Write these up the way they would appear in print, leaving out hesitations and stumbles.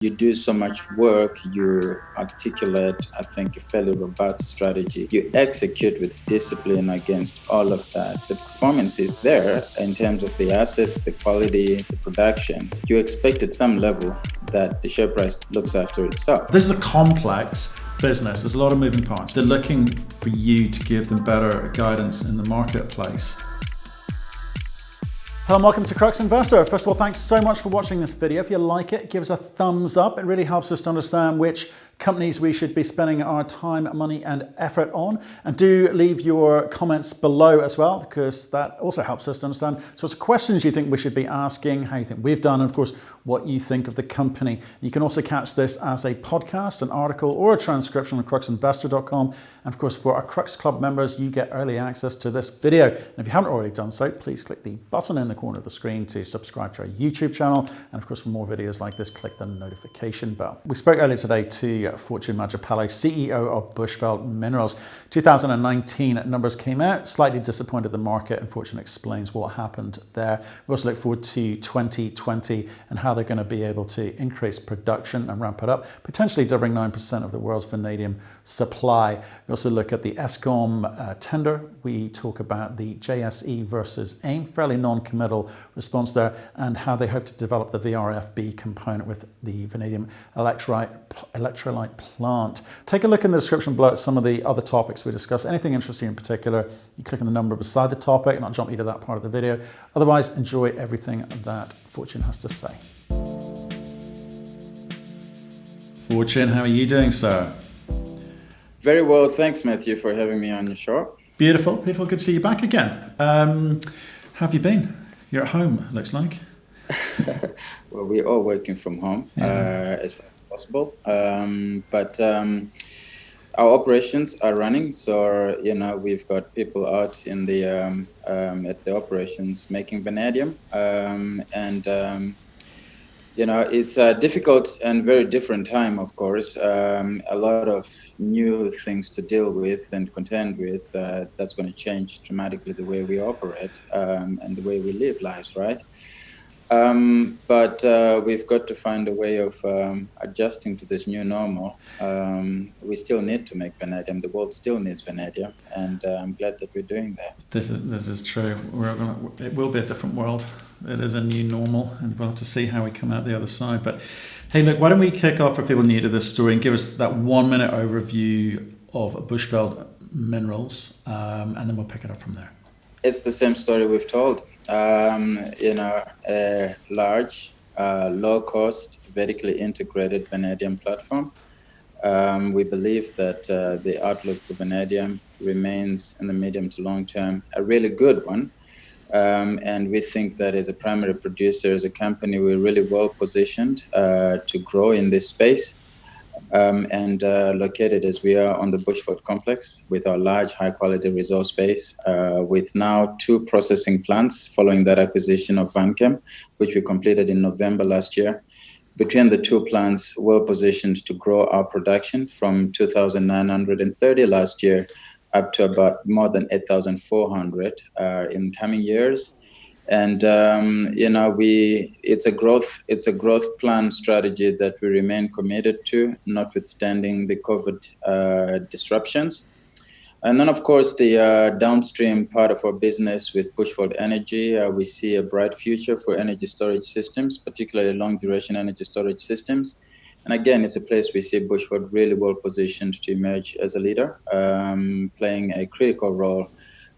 You do so much work, you articulate, I think, a fairly robust strategy. You execute with discipline against all of that. The performance is there in terms of the assets, the quality, the production. You expect at some level that the share price looks after itself. This is a complex business. There's a lot of moving parts. They're looking for you to give them better guidance in the marketplace. Hello and welcome to Crux Investor. First of all, thanks so much for watching this video. If you like it, give us a thumbs up. It really helps us to understand which companies we should be spending our time, money and effort on. And do leave your comments below as well, because that also helps us to understand sorts of questions you think we should be asking, how you think we've done, and of course, what you think of the company. You can also catch this as a podcast, an article, or a transcription on cruxinvestor.com. And of course, for our Crux Club members, you get early access to this video. And if you haven't already done so, please click the button in the corner of the screen to subscribe to our YouTube channel. And of course, for more videos like this, click the notification bell. We spoke earlier today to Fortune Mojapelo, CEO of Bushveld Minerals. 2019 numbers came out, slightly disappointed the market, and Fortune explains what happened there. We also look forward to 2020 and how they're going to be able to increase production and ramp it up, potentially delivering 9% of the world's vanadium supply. We also look at the ESCOM tender. We talk about the JSE versus AIM, fairly non-committal response there, and how they hope to develop the VRFB component with the vanadium electrolyte plant. Take a look in the description below at some of the other topics we discuss. Anything interesting in particular, you click on the number beside the topic and I'll jump you to that part of the video. Otherwise, enjoy everything that Fortune has to say. Fortune, how are you doing, sir? Very well, thanks Matthew for having me on your show. Beautiful, beautiful, good to see you back again. How have you been? You're at home, it looks like. Well, we're all working from home as far as possible, but our operations are running. So we've got people out in the at the operations making vanadium, it's a difficult and very different time, of course. A lot of new things to deal with and contend with. That's going to change dramatically the way we operate and the way we live lives, right? But we've got to find a way of adjusting to this new normal. We still need to make vanadium. The world still needs vanadium, and I'm glad that we're doing that. This is true. It will be a different world. It is a new normal, and we'll have to see how we come out the other side. But hey, look, why don't we kick off for people new to this story and give us that 1 minute overview of Bushveld Minerals, and then we'll pick it up from there. It's the same story we've told. A large, low-cost, vertically integrated vanadium platform. We believe that the outlook for vanadium remains in the medium to long term a really good one. And we think that as a primary producer, as a company, we're really well positioned to grow in this space. And located as we are on the Bushveld complex with our large high-quality resource base, with now 2 processing plants following that acquisition of Vanchem, which we completed in November last year. Between the 2 plants, we're positioned to grow our production from 2,930 last year up to about more than 8,400 in coming years. And it's a growth plan strategy that we remain committed to, notwithstanding the COVID disruptions. And then, of course, the downstream part of our business with Bushveld Energy, we see a bright future for energy storage systems, particularly long-duration energy storage systems. And again, it's a place we see Bushveld really well positioned to emerge as a leader, playing a critical role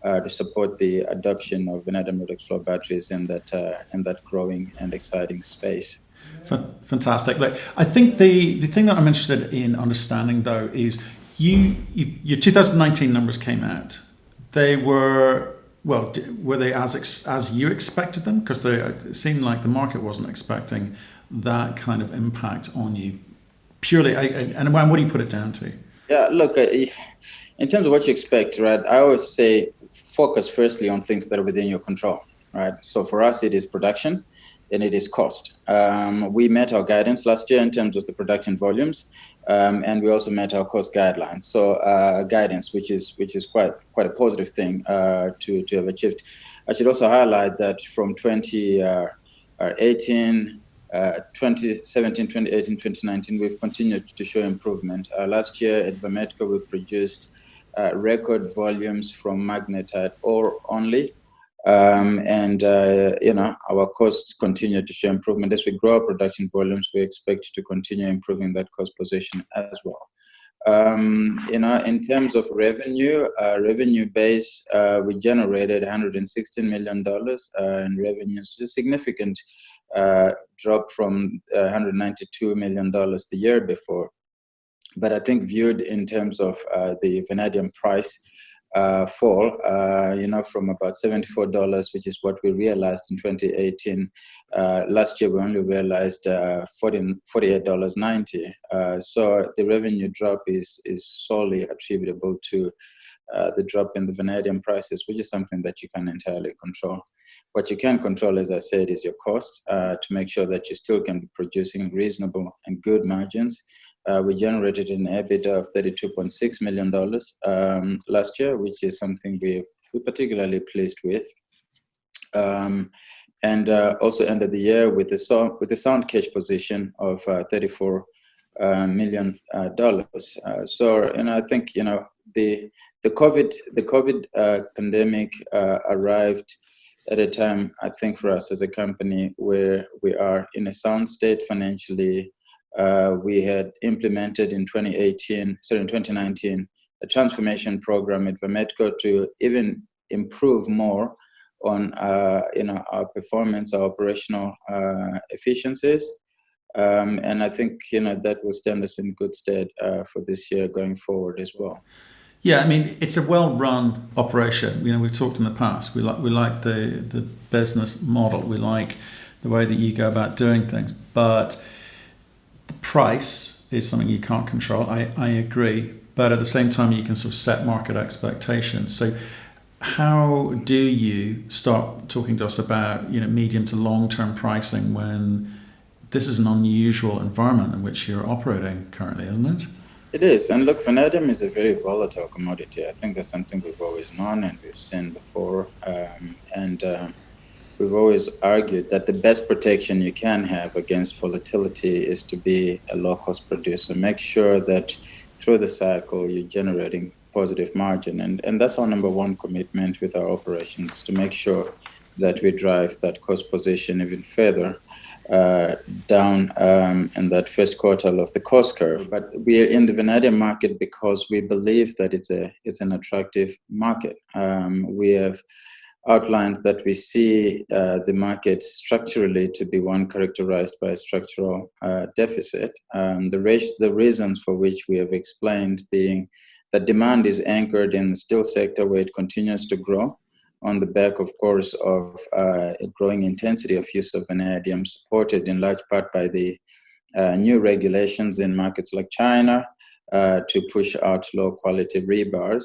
to support the adoption of vanadium redox flow batteries in that growing and exciting space. Fantastic. Look, I think the thing that I'm interested in understanding, though, is your 2019 numbers came out. They were they as you expected them? Because it seemed like the market wasn't expecting that kind of impact on you. Purely, and what do you put it down to? Yeah, look, in terms of what you expect, right? I always say focus firstly on things that are within your control, right? So for us, it is production and it is cost. We met our guidance last year in terms of the production volumes, and we also met our cost guidelines. So guidance, which is quite a positive thing to have achieved. I should also highlight that from 2018 2017, 2018, 2019, we've continued to show improvement. Last year at Vametco, we produced record volumes from magnetite ore only. Our costs continue to show improvement. As we grow our production volumes, we expect to continue improving that cost position as well. In terms of revenue base, we generated $116 million in revenues, a significant drop from $192 million the year before. But I think viewed in terms of the vanadium price fall, from about $74, which is what we realized in 2018. Last year, we only realized $48.90. So the revenue drop is solely attributable to the drop in the vanadium prices, which is something that you can entirely control. What you can control, as I said, is your costs to make sure that you still can be producing reasonable and good margins. We generated an EBITDA of $32.6 million last year, which is something we're particularly pleased with. And also ended the year with a sound cash position of $34 million. So, I think, the COVID pandemic arrived at a time, I think, for us as a company where we are in a sound state financially. We had implemented in 2019, a transformation program at Vametco to even improve more on our performance, our operational efficiencies. And I think that will stand us in good stead for this year going forward as well. Yeah, I mean, it's a well-run operation. We've talked in the past. We like the business model. We like the way that you go about doing things. But the price is something you can't control. I agree. But at the same time, you can sort of set market expectations. So how do you start talking to us about medium to long-term pricing when this is an unusual environment in which you're operating currently, isn't it? It is. And look, vanadium is a very volatile commodity. I think that's something we've always known and we've seen before. We've always argued that the best protection you can have against volatility is to be a low-cost producer. Make sure that through the cycle, you're generating positive margin. And that's our number one commitment with our operations, to make sure that we drive that cost position even further down in that first quartile of the cost curve. But we are in the vanadium market because we believe that it's an attractive market. We have outlined that we see the market structurally to be one characterized by a structural deficit. The reasons for which we have explained being that demand is anchored in the steel sector, where it continues to grow on the back, of course, of a growing intensity of use of vanadium, supported in large part by the new regulations in markets like China to push out low-quality rebars.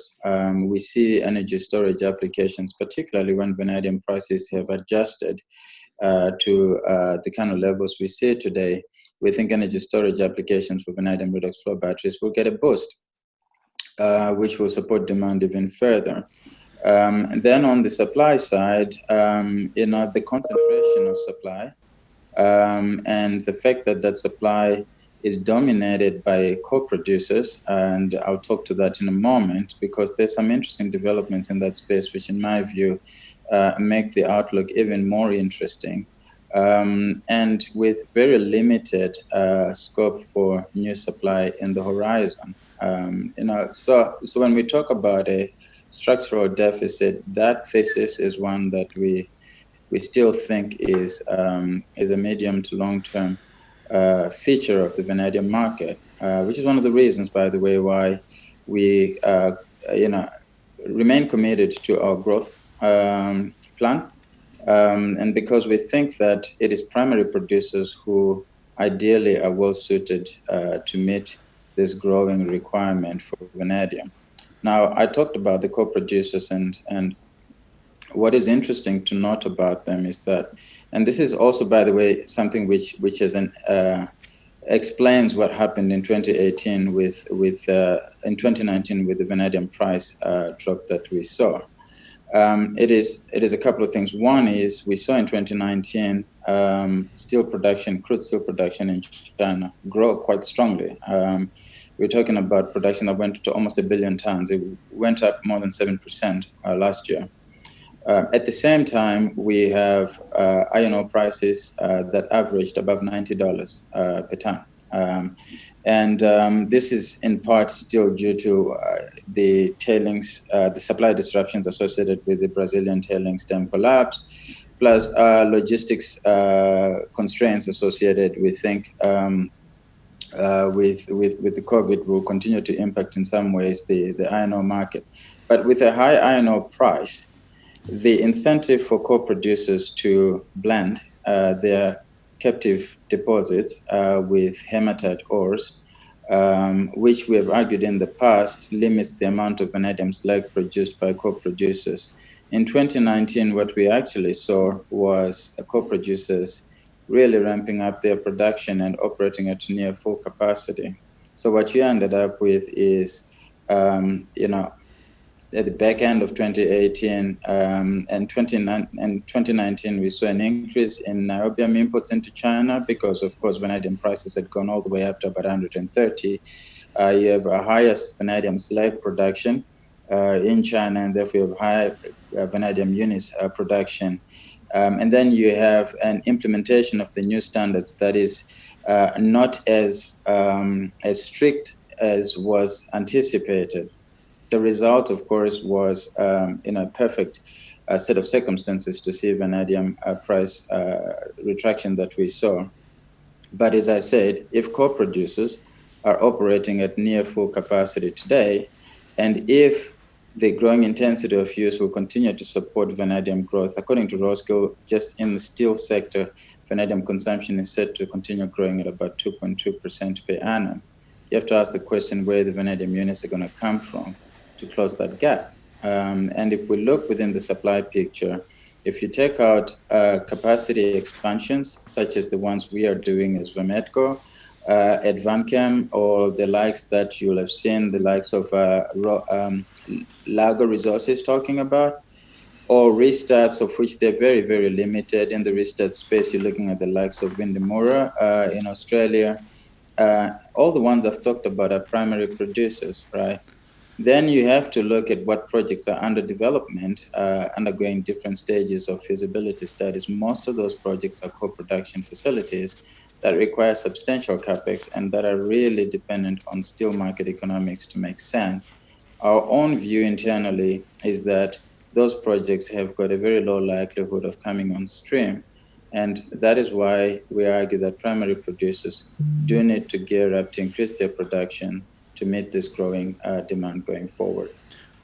We see energy storage applications, particularly when vanadium prices have adjusted to the kind of levels we see today. We think energy storage applications for vanadium redox flow batteries will get a boost, which will support demand even further. And then on the supply side, the concentration of supply and the fact that supply is dominated by co-producers, and I'll talk to that in a moment, because there's some interesting developments in that space, which in my view make the outlook even more interesting. And with very limited scope for new supply in the horizon. So when we talk about a structural deficit, that thesis is one that we still think is a medium to long-term feature of the vanadium market, which is one of the reasons, by the way, why we remain committed to our growth plan, and because we think that it is primary producers who ideally are well suited to meet this growing requirement for vanadium. Now, I talked about the co-producers, and what is interesting to note about them is that, and this is also, by the way, something which explains what happened in 2018 in 2019 with the vanadium price drop that we saw. It is a couple of things. One is we saw in 2019 steel production, crude steel production in China grow quite strongly. We're talking about production that went to almost 1 billion tons. It went up more than 7% last year. At the same time, we have iron ore prices that averaged above $90 per ton. This is in part still due to the tailings, the supply disruptions associated with the Brazilian tailings dam collapse, plus logistics constraints associated, we think, with the COVID will continue to impact in some ways the iron ore market. But with a high iron ore price, the incentive for co-producers to blend their captive deposits with hematite ores, which we have argued in the past, limits the amount of vanadium slag produced by co-producers. In 2019, what we actually saw was co-producers really ramping up their production and operating at near full capacity. So what you ended up with is, at the back end of 2018 and 2019, we saw an increase in niobium imports into China because, of course, vanadium prices had gone all the way up to about 130. You have a highest vanadium slag production in China, and therefore you have high vanadium units production. And then you have an implementation of the new standards that is not as strict as was anticipated. The result, of course, was a perfect set of circumstances to see vanadium price retraction that we saw. But as I said, if co-producers are operating at near full capacity today, and if the growing intensity of use will continue to support vanadium growth, according to Roskill, just in the steel sector, vanadium consumption is set to continue growing at about 2.2% per annum. You have to ask the question where the vanadium units are going to come from to close that gap. And if we look within the supply picture, if you take out capacity expansions, such as the ones we are doing as Vametco, at Vanchem, or the likes that you'll have seen, the likes of Lago Resources talking about, or restarts, of which they're very, very limited. In the restart space, you're looking at the likes of Vindemura in Australia. All the ones I've talked about are primary producers, right? Then you have to look at what projects are under development, undergoing different stages of feasibility studies. Most of those projects are co-production facilities that require substantial capex and that are really dependent on steel market economics to make sense. Our own view internally is that those projects have got a very low likelihood of coming on stream. And that is why we argue that primary producers do need to gear up to increase their production to meet this growing demand going forward.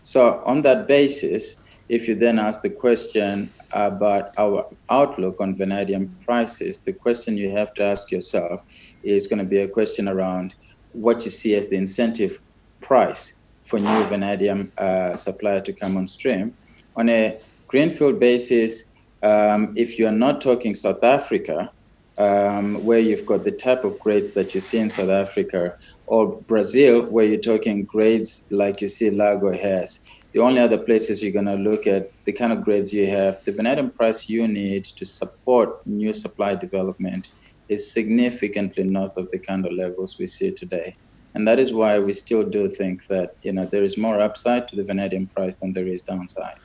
So on that basis, if you then ask the question about our outlook on vanadium prices, the question you have to ask yourself is going to be a question around what you see as the incentive price for new vanadium supply to come on stream. On a greenfield basis, if you're not talking South Africa, where you've got the type of grades that you see in South Africa, or Brazil, where you're talking grades like you see Lago has, the only other places you're going to look at the kind of grades you have, the vanadium price you need to support new supply development is significantly north of the kind of levels we see today. And that is why we still do think that there is more upside to the vanadium price than there is downside.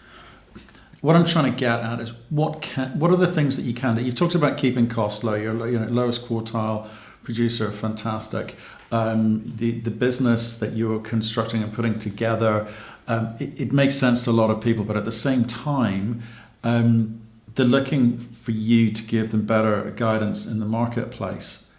What I'm trying to get at is what are the things that you can do? You've talked about keeping costs low. You're lowest quartile producer, fantastic. The business that you're constructing and putting together, it makes sense to a lot of people, but at the same time, they're looking for you to give them better guidance in the marketplace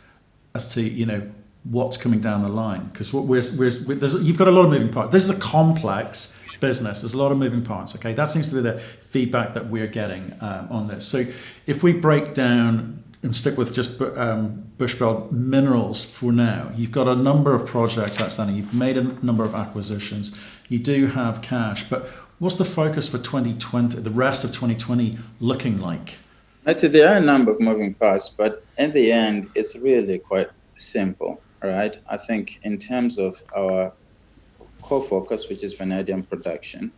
as to what's coming down the line. Because you've got a lot of moving parts. This is a complex business. There's a lot of moving parts. Okay, that seems to be the feedback that we're getting on this. So if we break down and stick with just Bushveld Minerals for now, you've got a number of projects outstanding. You've made a number of acquisitions. You do have cash, but what's the focus for 2020? The rest of 2020 looking like? I think there are a number of moving parts, but in the end, it's really quite simple, right? I think in terms of our core focus, which is vanadium production,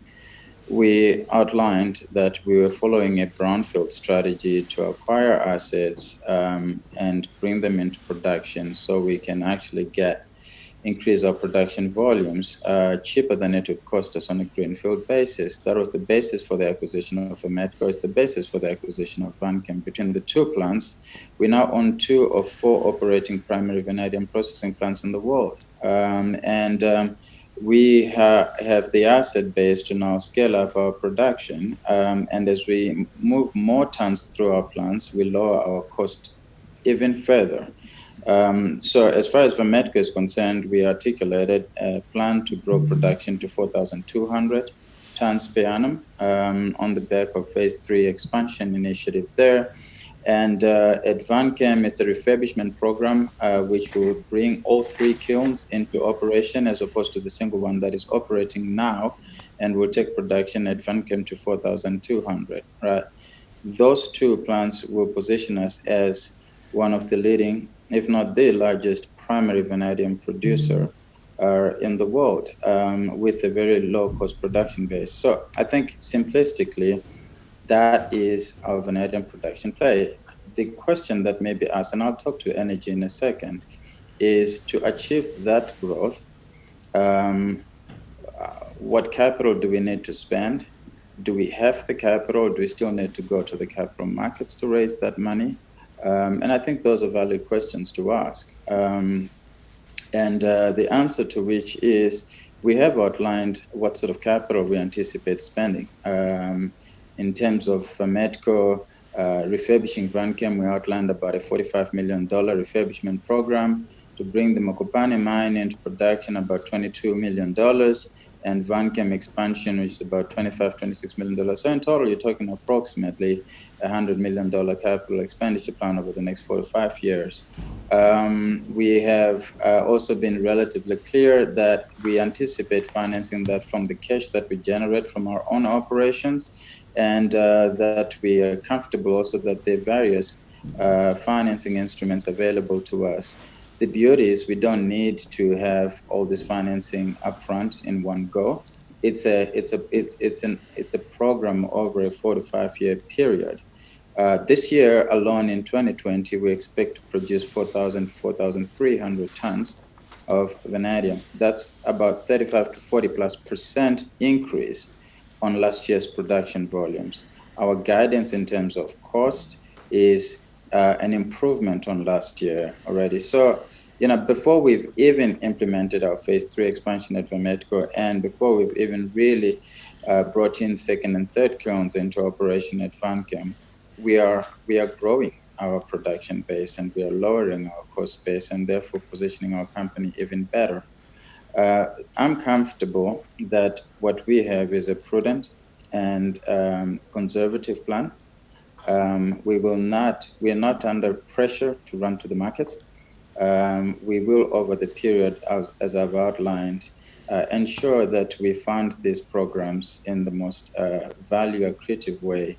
we outlined that we were following a brownfield strategy to acquire assets and bring them into production so we can actually increase our production volumes cheaper than it would cost us on a greenfield basis. That was the basis for the acquisition of Vametco. It's the basis for the acquisition of Vanchem. Between the two plants, we now own 2 of 4 operating primary vanadium processing plants in the world. We have the asset base to now scale up our production. And as we move more tons through our plants, we lower our cost even further. So as far as Vametco is concerned, we articulated a plan to grow production to 4,200 tons per annum on the back of phase 3 expansion initiative there. And at Vanchem, it's a refurbishment program which will bring all 3 kilns into operation as opposed to the single one that is operating now, and will take production at Vanchem to 4,200. Right? Those 2 plants will position us as one of the leading, if not the largest, primary vanadium producer in the world with a very low-cost production base. So I think simplistically, that is our vanadium production play. The question that may be asked, and I'll talk to energy in a second, is to achieve that growth, what capital do we need to spend? Do we have the capital? Do we still need to go to the capital markets to raise that money? And I think those are valid questions to ask. And the answer to which is we have outlined what sort of capital we anticipate spending. In terms of Vametco refurbishing Vanchem, we outlined about a $45 million refurbishment program to bring the Mokopane mine into production, about $22 million, and Vanchem expansion, which is about $26 million. So in total, you're talking approximately $100 million capital expenditure plan over the next 4 to 5 years. We have also been relatively clear that we anticipate financing that from the cash that we generate from our own operations, and that we are comfortable also that there are various financing instruments available to us. The beauty is we don't need to have all this financing upfront in one go. It's a program over a 4 to 5 year period. This year alone in 2020, we expect to produce 4,000 to 4,300 tons of vanadium. That's about 35 to 40+% increase on last year's production volumes. Our guidance in terms of cost is an improvement on last year already. So, before we've even implemented our phase 3 expansion at Vametco, and before we've even really brought in second and third kilns into operation at Vanchem, we are growing our production base, and we are lowering our cost base, and therefore positioning our company even better. I'm comfortable that what we have is a prudent and conservative plan. We are not under pressure to run to the markets. We will, over the period, as I've outlined, ensure that we fund these programs in the most value accretive way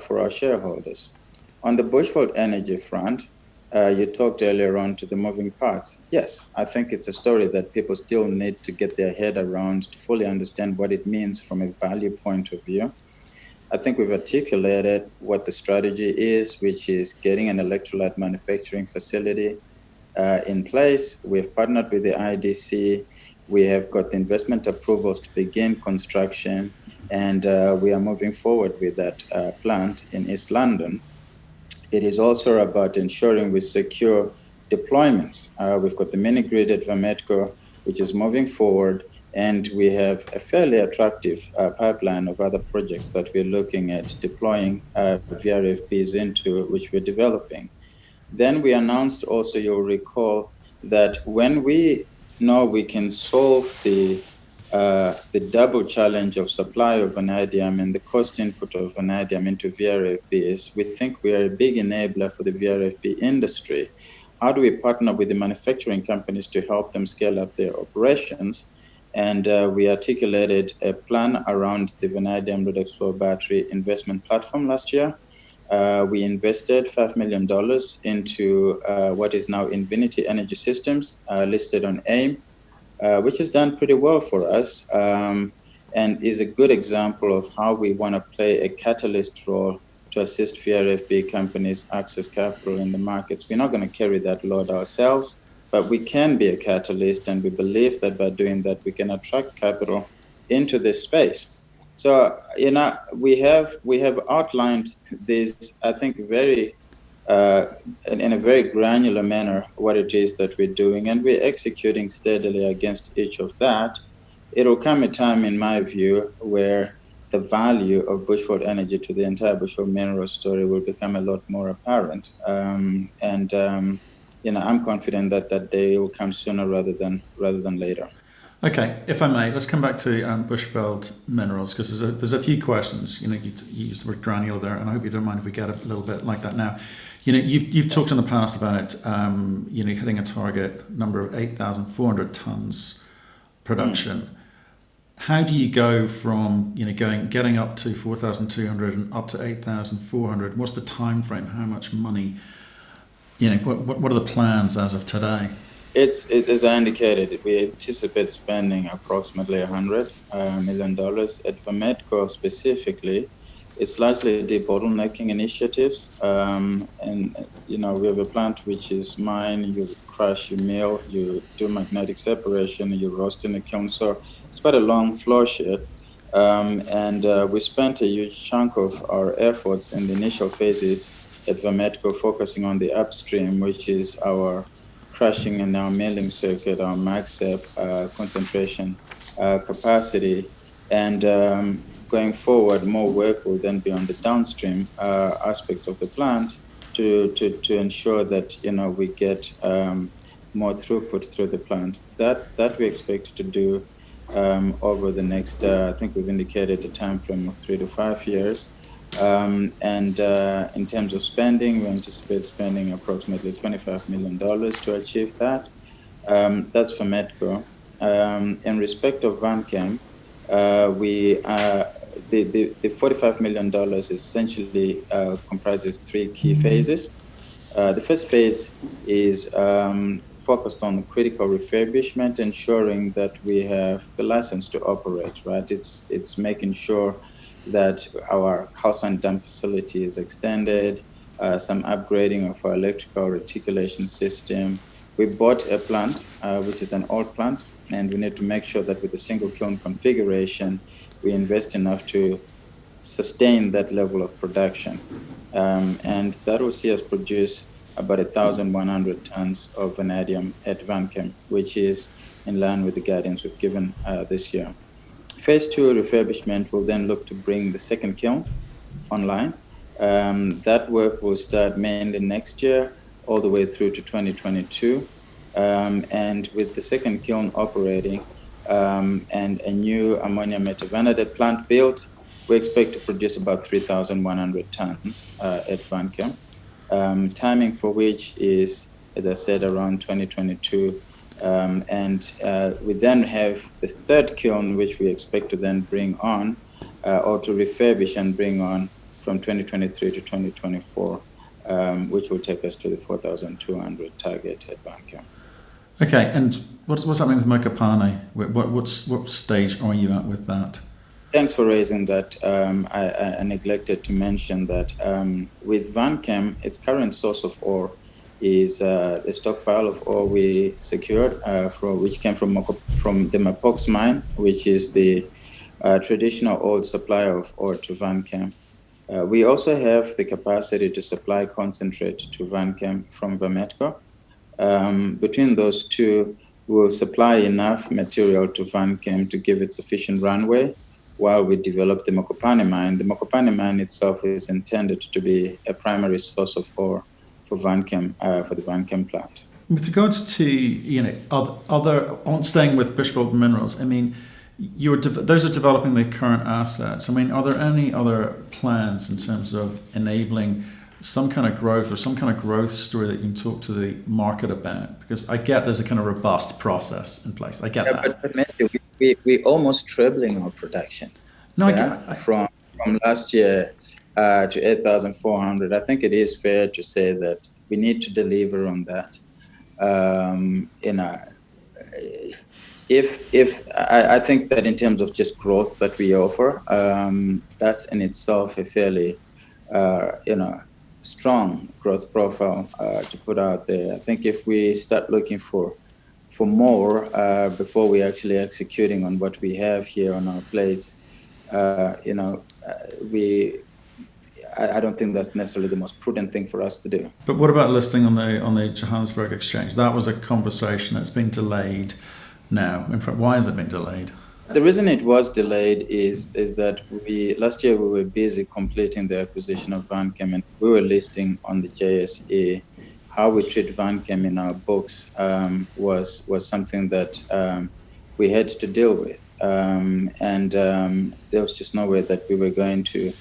for our shareholders. On the Bushveld energy front, you talked earlier on to the moving parts. Yes, I think it's a story that people still need to get their head around to fully understand what it means from a value point of view. I think we've articulated what the strategy is, which is getting an electrolyte manufacturing facility in place. We've partnered with the IDC. We have got the investment approvals to begin construction, and we are moving forward with that plant in East London. It is also about ensuring we secure deployments. We've got the mini grid at Vametco, which is moving forward, and we have a fairly attractive pipeline of other projects that we're looking at deploying VRFBs into, which we're developing. Then we announced also, you'll recall, that when we know we can solve the double challenge of supply of vanadium and the cost input of vanadium into VRFBs, we think we are a big enabler for the VRFB industry. How do we partner with the manufacturing companies to help them scale up their operations? And we articulated a plan around the vanadium redox flow battery investment platform last year. We invested $5 million into what is now Invinity Energy Systems, listed on AIM, which has done pretty well for us. and is a good example of how we want to play a catalyst role to assist VRFB companies access capital in the markets. We're not going to carry that load ourselves, but we can be a catalyst, and we believe that by doing that, we can attract capital into this space. So, we have outlined this, I think, very in a very granular manner what it is that we're doing, and we're executing steadily against each of that. It'll come a time, in my view, where the value of Bushveld Energy to the entire Bushveld Minerals story will become a lot more apparent. I'm confident that that day will come sooner rather than later. Okay, if I may, let's come back to Bushveld Minerals, because there's a few questions. You used the word granular there, and I hope you don't mind if we get a little bit like that now. You've talked in the past about hitting a target number of 8,400 tons production. How do you go from getting up to 4,200 and up to 8,400? What's the time frame? How much money? What are the plans as of today? It's as I indicated, we anticipate spending approximately $100 million at Vametco specifically. It's largely debottlenecking initiatives, and we have a plant which is mine. You crush, you mill, you do magnetic separation, you roast in the kiln. So it's quite a long flow sheet, and we spent a huge chunk of our efforts in the initial phases at Vametco focusing on the upstream, which is our crushing and our milling circuit, our MagSep concentration capacity, and going forward, more work will then be on the downstream aspects of the plant to ensure that we get more throughput through the plant. That we expect to do over the next. I think we've indicated a time frame of 3 to 5 years. And in terms of spending, we anticipate spending approximately $25 million to achieve that. That's for Metco. In respect of Vanchem, the $45 million essentially comprises 3 key phases. The first phase is focused on critical refurbishment, ensuring that we have the license to operate. Right, it's making sure that our calcine dam facility is extended, some upgrading of our electrical reticulation system. We bought a plant, which is an old plant, and we need to make sure that with a single kiln configuration, we invest enough to sustain that level of production. And that will see us produce about 1,100 tons of vanadium at Vanchem, which is in line with the guidance we've given this year. Phase 2 refurbishment will then look to bring the second kiln online. That work will start mainly next year, all the way through to 2022. And with the second kiln operating and a new ammonia metavanadate plant built, we expect to produce about 3,100 tons at Vanchem. Timing for which is, as I said, around 2022. We then have the third kiln, which we expect to then bring on, or to refurbish and bring on from 2023 to 2024, which will take us to the 4,200 target at Vanchem. Okay, and what's happening with Mojapelo? What stage are you at with that? Thanks for raising that. I neglected to mention that with Vanchem, its current source of ore is a stockpile of ore we secured, which came from the Mapox mine, which is the traditional old supplier of ore to Vanchem. We also have the capacity to supply concentrate to Vanchem from Vametco. Between those two, we'll supply enough material to Vanchem to give it sufficient runway while we develop the Mokopane mine. The Mokopane mine itself is intended to be a primary source of ore for Vanchem, for the Vanchem plant. With regards to other staying with Bushveld Minerals, I mean, those are developing the current assets. I mean, are there any other plans in terms of enabling some kind of growth or some kind of growth story that you can talk to the market about? Because I get there's a kind of robust process in place. I get that. But Matthew, we're almost trebling our production. No, from last year to 8,400. I think it is fair to say that we need to deliver on that. if I think that in terms of just growth that we offer, that's in itself a fairly, strong growth profile to put out there. I think if we start looking for more before we actually executing on what we have here on our plates, I don't think that's necessarily the most prudent thing for us to do. But what about listing on the Johannesburg exchange? That was a conversation that's been delayed now. In fact, why has it been delayed? The reason it was delayed is that last year we were busy completing the acquisition of Vanchem, and we were listing on the JSE. How we treat Vanchem in our books was something that we had to deal with, and there was just no way that we were going to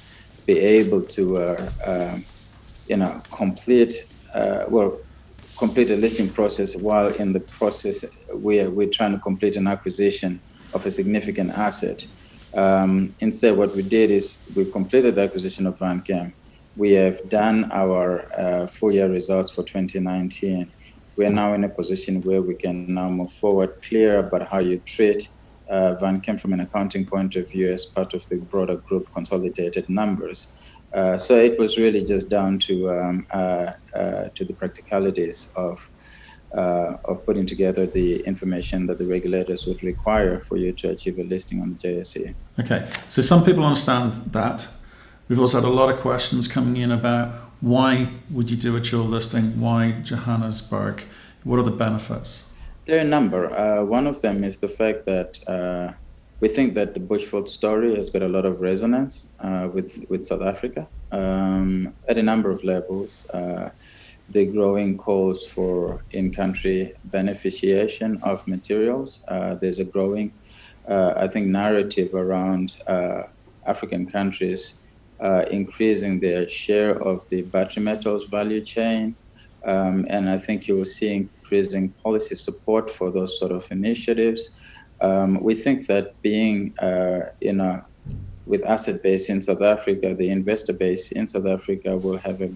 be able to, complete a listing process while in the process we're trying to complete an acquisition of a significant asset. Instead, what we did is we completed the acquisition of Vanchem. We have done our full year results for 2019. We are now in a position where we can now move forward, clear about how you treat Vanchem from an accounting point of view as part of the broader group consolidated numbers. So it was really just down to the practicalities of putting together the information that the regulators would require for you to achieve a listing on the JSE. Okay, so some people understand that. We've also had a lot of questions coming in about why would you do a dual listing? Why Johannesburg? What are the benefits? There are a number. One of them is the fact that we think that the Bushveld story has got a lot of resonance with South Africa at a number of levels. The growing calls for in-country beneficiation of materials. There's a growing, I think, narrative around African countries increasing their share of the battery metals value chain. And I think you will see increasing policy support for those sort of initiatives. We think that being, with asset base in South Africa, the investor base in South Africa will have a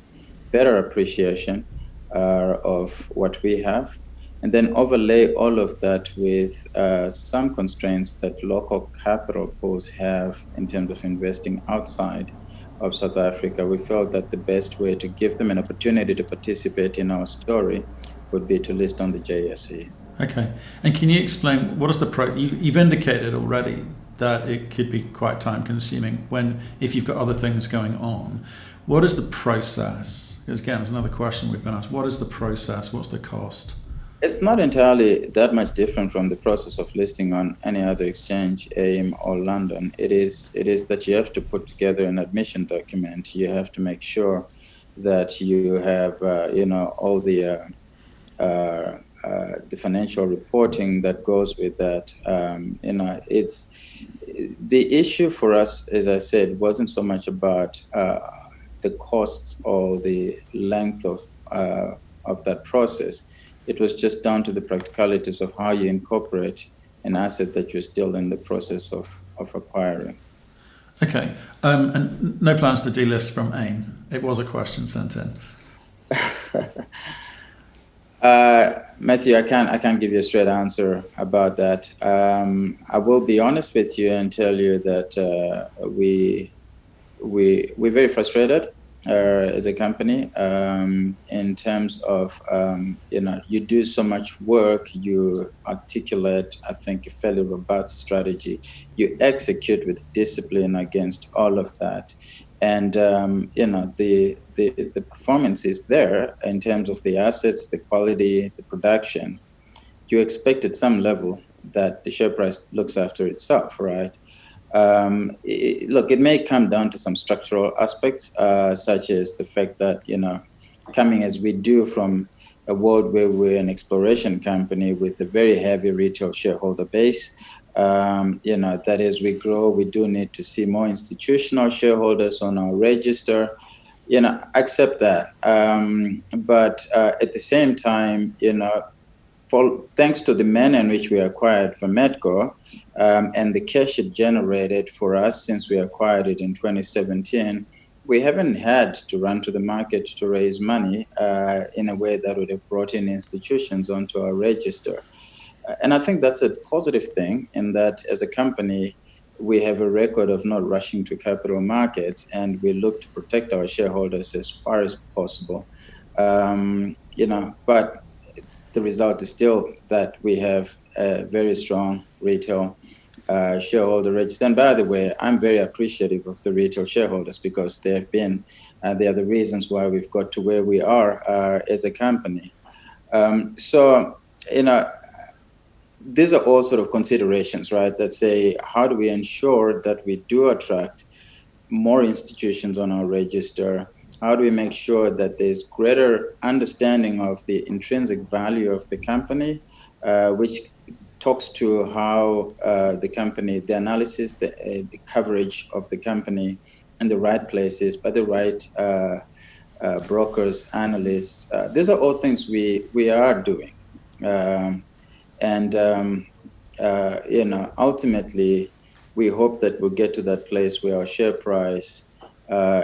better appreciation of what we have, and then overlay all of that with some constraints that local capital pools have in terms of investing outside of South Africa. We felt that the best way to give them an opportunity to participate in our story would be to list on the JSE. Okay, and can you explain what is the price? You've indicated already that it could be quite time consuming if you've got other things going on. What is the process? Because again, it's another question we've been asked. What is the process? What's the cost? It's not entirely that much different from the process of listing on any other exchange, AIM or London. It is that you have to put together an admission document. You have to make sure that you have, all the financial reporting that goes with that. It's the issue for us, as I said, wasn't so much about the costs or the length of that process. It was just down to the practicalities of how you incorporate an asset that you're still in the process of acquiring. Okay, and no plans to delist from AIM. It was a question sent in. Matthew, I can't give you a straight answer about that. I will be honest with you and tell you that we're very frustrated as a company in terms of you do so much work, you articulate, I think, a fairly robust strategy, you execute with discipline against all of that, and the performance is there in terms of the assets, the quality, the production. You expect at some level that the share price looks after itself, right? It may come down to some structural aspects, such as the fact that, coming as we do from a world where we're an exploration company with a very heavy retail shareholder base, that as we grow, we do need to see more institutional shareholders on our register, accept that. But at the same time, thanks to the manner in which we acquired Vametco, and the cash it generated for us since we acquired it in 2017, we haven't had to run to the market to raise money in a way that would have brought in institutions onto our register. And I think that's a positive thing in that as a company, we have a record of not rushing to capital markets, and we look to protect our shareholders as far as possible. But the result is still that we have a very strong retail shareholder register. And by the way, I'm very appreciative of the retail shareholders because they are the reasons why we've got to where we are as a company. So, these are all sort of considerations, right, that say, how do we ensure that we do attract more institutions on our register? How do we make sure that there's greater understanding of the intrinsic value of the company, which talks to how the company, the analysis, the coverage of the company in the right places by the right brokers, analysts. These are all things we are doing. Ultimately, we hope that we'll get to that place where our share price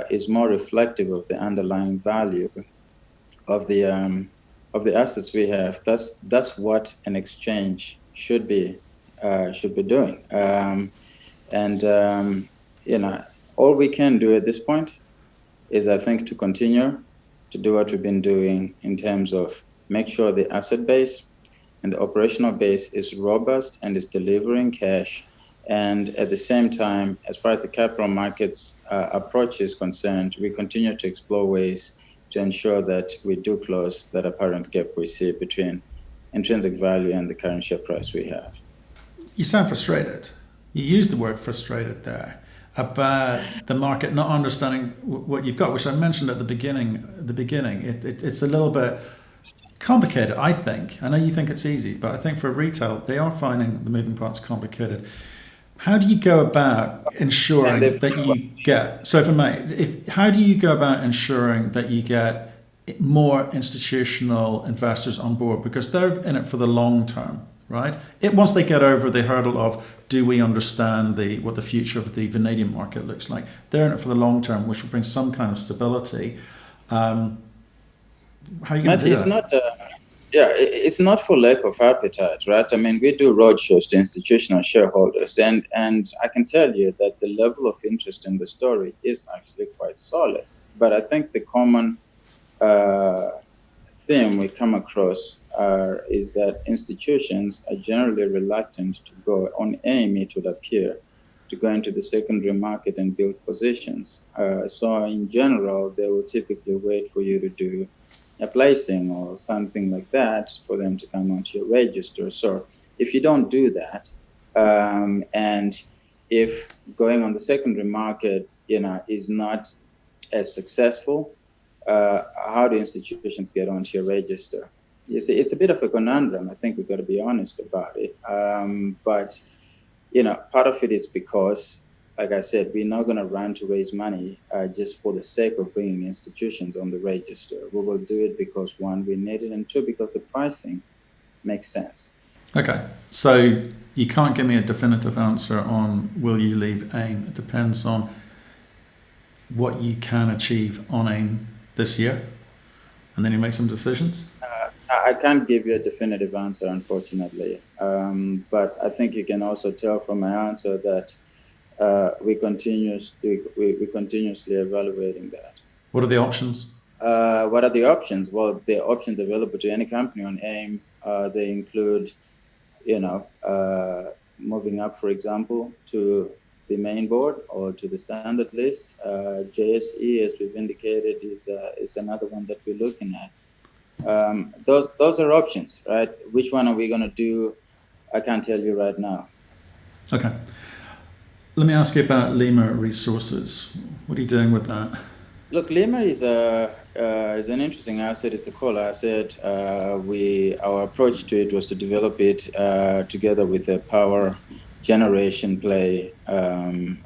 is more reflective of the underlying value of the assets we have. That's what an exchange should be doing. All we can do at this point is, I think, to continue to do what we've been doing in terms of make sure the asset base and the operational base is robust and is delivering cash. And at the same time, as far as the capital markets approach is concerned, we continue to explore ways to ensure that we do close that apparent gap we see between intrinsic value and the current share price we have. You sound frustrated. You used the word frustrated there about the market not understanding what you've got, which I mentioned at the beginning. It's a little bit complicated, I think. I know you think it's easy, but I think for retail, they are finding the moving parts complicated. How do you go about ensuring that you get, so if I may, how do you go about ensuring that you get more institutional investors on board? Because they're in it for the long term, right? Once they get over the hurdle of, do we understand what the future of the vanadium market looks like? They're in it for the long term, which will bring some kind of stability. How are you going to do that? It's not for lack of appetite, right? I mean, we do roadshows to institutional shareholders, and I can tell you that the level of interest in the story is actually quite solid. But I think the common theme we come across is that institutions are generally reluctant to go on AIM, it would appear, to go into the secondary market and build positions. So in general, they will typically wait for you to do a placing or something like that for them to come onto your register. So if you don't do that, and if going on the secondary market, is not as successful, how do institutions get onto your register? You see, it's a bit of a conundrum. I think we've got to be honest about it. But part of it is because, like I said, we're not going to run to raise money just for the sake of bringing institutions on the register. We will do it because, one, we need it, and two, because the pricing makes sense. Okay, so you can't give me a definitive answer on will you leave AIM. It depends on what you can achieve on AIM this year, and then you make some decisions? I can't give you a definitive answer, unfortunately. But I think you can also tell from my answer that we're continuously evaluating that. What are the options? What are the options? Well, the options available to any company on AIM, they include, moving up, for example, to the main board or to the standard list. JSE, as we've indicated, is another one that we're looking at. Those are options, right? Which one are we going to do? I can't tell you right now. Okay. Let me ask you about Lemur Resources. What are you doing with that? Look, Lemur is an interesting asset. It's a cool asset. Our approach to it was to develop it together with a power generation play.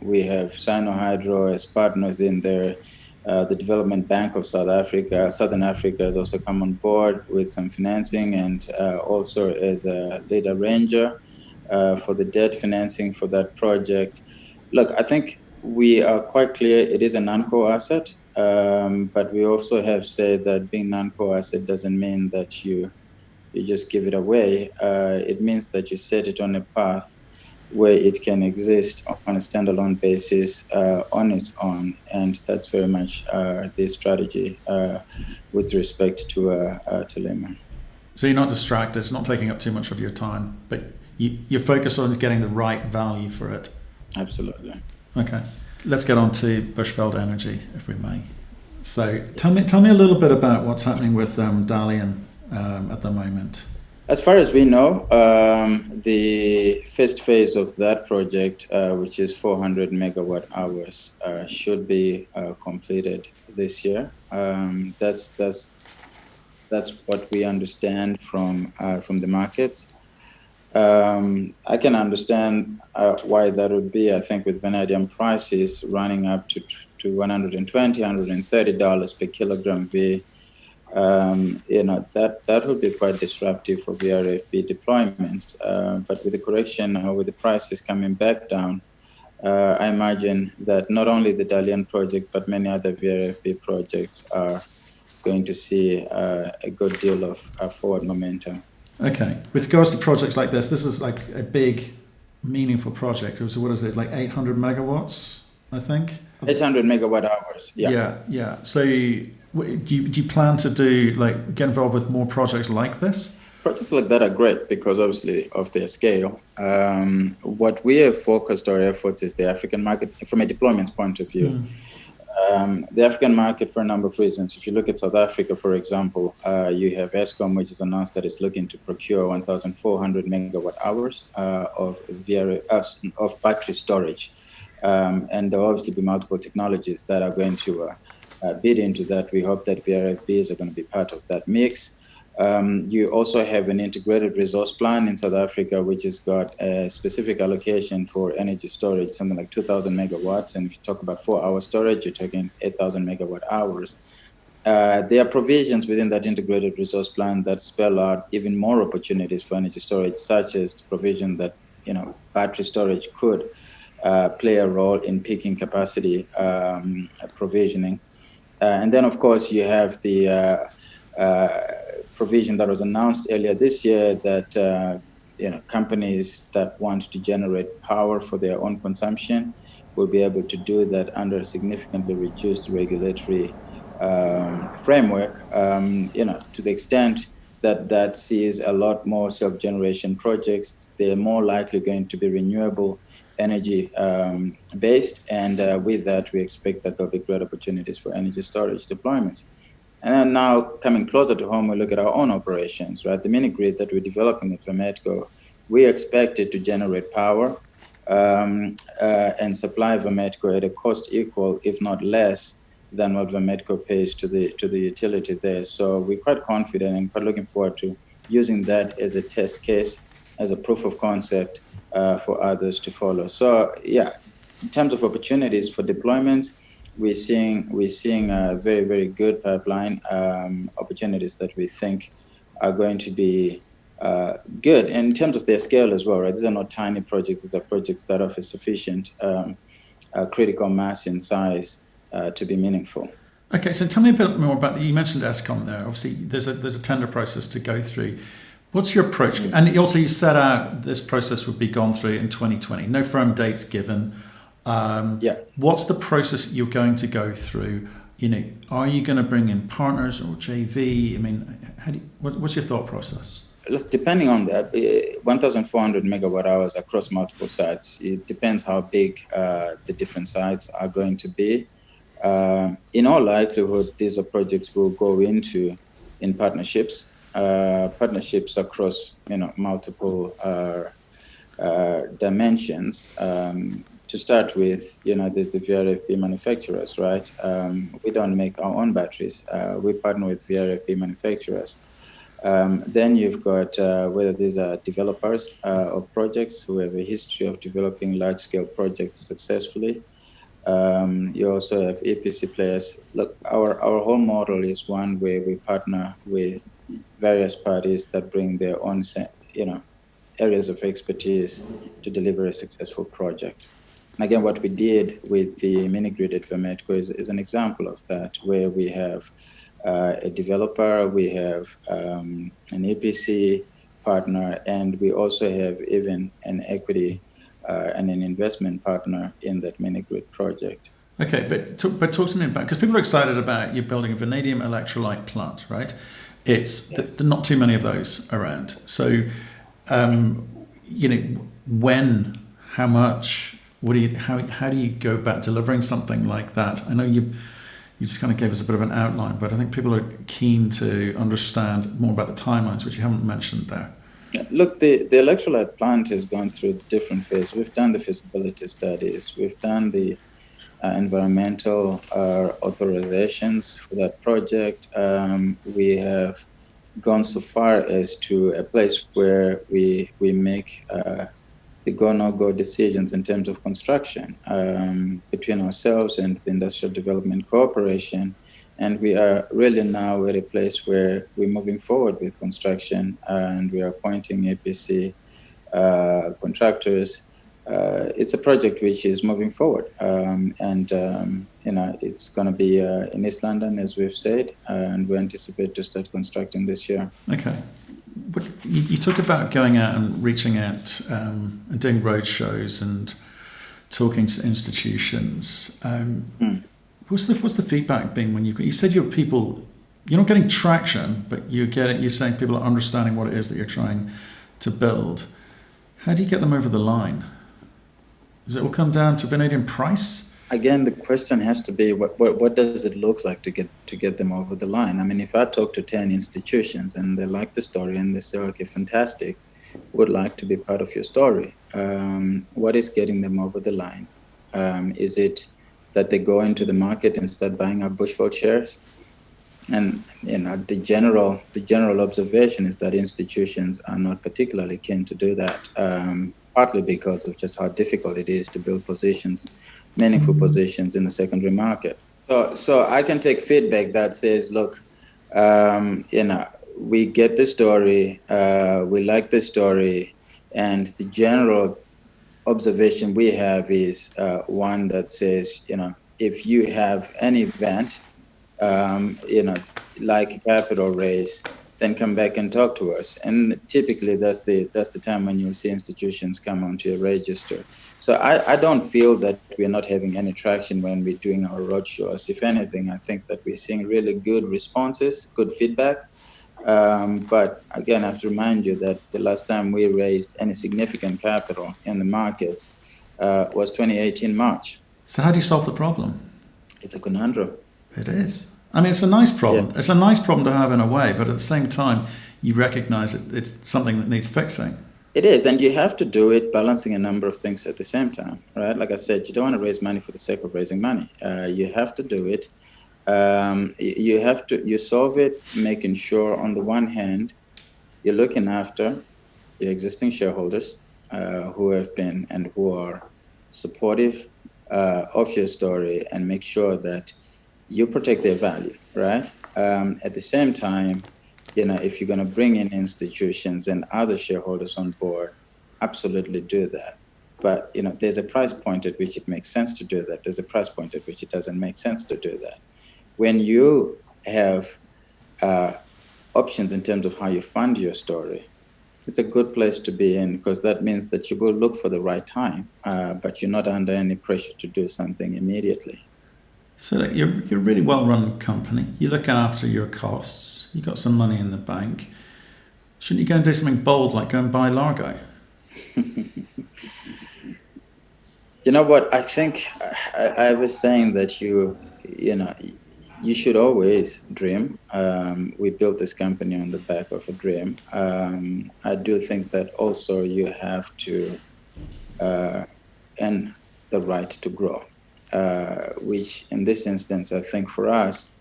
We have Sino-Hydro as partners in there. The Development Bank of Southern Africa has also come on board with some financing, and also as a lead arranger for the debt financing for that project. Look, I think we are quite clear it is a non-core asset, but we also have said that being non-core asset doesn't mean that you you just give it away. It means that you set it on a path where it can exist on a standalone basis on its own. And that's very much the strategy with respect to Lemur. So you're not distracted, it's not taking up too much of your time, but you focus on getting the right value for it. Absolutely. Okay. Let's get on to Bushveld Energy, if we may. So tell me a little bit about what's happening with Dalian at the moment. As far as we know, the first phase of that project, which is 400 megawatt hours, should be completed this year. That's what we understand from the markets. I can understand why that would be. I think with vanadium prices running up to $120, $130 per kilogram V, that would be quite disruptive for VRFB deployments. But with the correction, with the prices coming back down, I imagine that not only the Dalian project, but many other VRFB projects are going to see a good deal of forward momentum. Okay. With regards to projects like this is like a big, meaningful project. So what is it, like 800 megawatts, I think? 800 megawatt hours, yeah. Yeah. So do you plan to get involved with more projects like this? Projects like that are great because obviously of their scale. What we have focused our efforts is the African market from a deployments point of view. The African market for a number of reasons. If you look at South Africa, for example, you have Eskom, which has announced that it's looking to procure 1,400 megawatt hours of battery storage. And there will obviously be multiple technologies that are going to bid into that. We hope that VRFBs are going to be part of that mix. You also have an integrated resource plan in South Africa, which has got a specific allocation for energy storage, something like 2,000 megawatts. And if you talk about 4-hour storage, you're talking 8,000 megawatt hours. There are provisions within that integrated resource plan that spell out even more opportunities for energy storage, such as the provision that battery storage could play a role in peaking capacity provisioning. And then, of course, you have the provision that was announced earlier this year that companies that want to generate power for their own consumption will be able to do that under a significantly reduced regulatory framework. To the extent that sees a lot more self-generation projects, they're more likely going to be renewable energy based, and with that, we expect that there'll be great opportunities for energy storage deployments. And then now coming closer to home, we look at our own operations, right? The mini grid that we're developing at Vametco, we expect it to generate power and supply Vametco at a cost equal, if not less, than what Vametco pays to the utility there. So we're quite confident and quite looking forward to using that as a test case, as a proof of concept for others to follow. So yeah, in terms of opportunities for deployments, we're seeing a very, very good pipeline opportunities that we think are going to be good. And in terms of their scale as well, right? These are not tiny projects. These are projects that offer sufficient critical mass in size to be meaningful. Okay, so tell me a bit more about you mentioned Eskom there. Obviously, there's a tender process to go through. What's your approach? And also, you set out this process would be gone through in 2020. No firm dates given. What's the process you're going to go through? Are you going to bring in partners or JV? I mean, what's your thought process? Look, depending on that, 1,400 megawatt hours across multiple sites. It depends how big the different sites are going to be. In all likelihood, these are projects we'll go into in partnerships. Partnerships across multiple dimensions. To start with, there's the VRFB manufacturers, right? We don't make our own batteries. We partner with VRFB manufacturers. Then you've got whether these are developers of projects who have a history of developing large-scale projects successfully. You also have EPC players. Look, our whole model is one where we partner with various parties that bring their own, areas of expertise to deliver a successful project. And again, what we did with the mini grid at Vametco is an example of that, where we have a developer, we have an EPC partner, and we also have even an equity and an investment partner in that mini-grid project. Okay, but talk to me about, because people are excited about you building a vanadium electrolyte plant, right? Yes. There are not too many of those around. So, when, how much, how do you go about delivering something like that? I know you just kind of gave us a bit of an outline, but I think people are keen to understand more about the timelines, which you haven't mentioned there. Look, the electrolyte plant has gone through different phases. We've done the feasibility studies. We've done the environmental authorizations for that project. We have gone so far as to a place where we make the go, no-go decisions in terms of construction between ourselves and the Industrial Development Corporation. And we are really now at a place where we're moving forward with construction, and we are appointing APC contractors. It's a project which is moving forward, it's going to be in East London, as we've said, and we anticipate to start constructing this year. Okay. But you talked about going out and reaching out and doing road shows and talking to institutions. What's the feedback been when you said you're not getting traction, but you're saying people are understanding what it is that you're trying to build. How do you get them over the line? Does it all come down to vanadium price? Again, the question has to be what does it look like to get them over the line? I mean, if I talk to 10 institutions and they like the story and they say, okay, fantastic, would like to be part of your story. What is getting them over the line? Is it that they go into the market and start buying up Bushveld shares? And the general observation is that institutions are not particularly keen to do that, partly because of just how difficult it is to build meaningful positions in the secondary market. So I can take feedback that says, look, we get the story, we like the story, and the general observation we have is one that says, if you have an event, like a capital raise, then come back and talk to us. And typically that's the time when you'll see institutions come onto your register. So I don't feel that we're not having any traction when we're doing our roadshows. If anything, I think that we're seeing really good responses, good feedback. But again, I have to remind you that the last time we raised any significant capital in the markets was 2018 March. So how do you solve the problem? It's a conundrum. It is. I mean, it's a nice problem. Yeah. It's a nice problem to have in a way, but at the same time, you recognize it's something that needs fixing. It is, and you have to do it balancing a number of things at the same time, right? Like I said, you don't want to raise money for the sake of raising money. You have to do it. You solve it, making sure on the one hand, you're looking after your existing shareholders who have been and who are supportive of your story, and make sure that you protect their value, right? At the same time, if you're going to bring in institutions and other shareholders on board, absolutely do that. But, there's a price point at which it makes sense to do that. There's a price point at which it doesn't make sense to do that. When you have options in terms of how you fund your story, it's a good place to be in, because that means that you go look for the right time, but you're not under any pressure to do something immediately. So you're a really well-run company. You look after your costs. You got some money in the bank. Shouldn't you go and do something bold, like go and buy Largo? You know what? I think I was saying that you should always dream. We built this company on the back of a dream. I do think that also you have to earn the right to grow. Which in this instance, I think for us,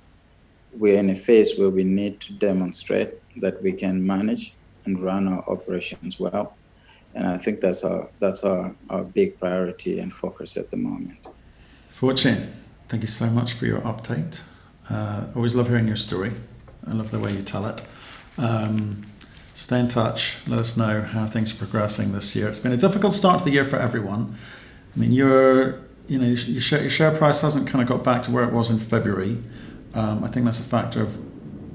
we're in a phase where we need to demonstrate that we can manage and run our operations well. And I think that's our big priority and focus at the moment. Fortune, thank you so much for your update. Always love hearing your story. I love the way you tell it. Stay in touch. Let us know how things are progressing this year. It's been a difficult start to the year for everyone. I mean, your share price hasn't kind of got back to where it was in February. I think that's a factor of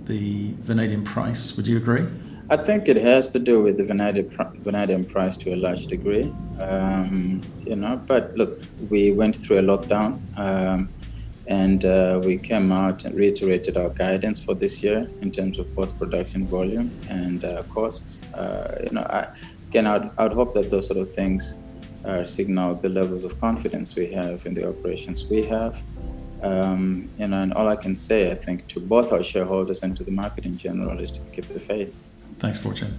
the vanadium price. Would you agree? I think it has to do with the vanadium price to a large degree. But look, we went through a lockdown, and we came out and reiterated our guidance for this year in terms of both production volume and costs. I'd hope that those sort of things signal the levels of confidence we have in the operations we have. And all I can say, I think, to both our shareholders and to the market in general is to keep the faith. Thanks, Fortune.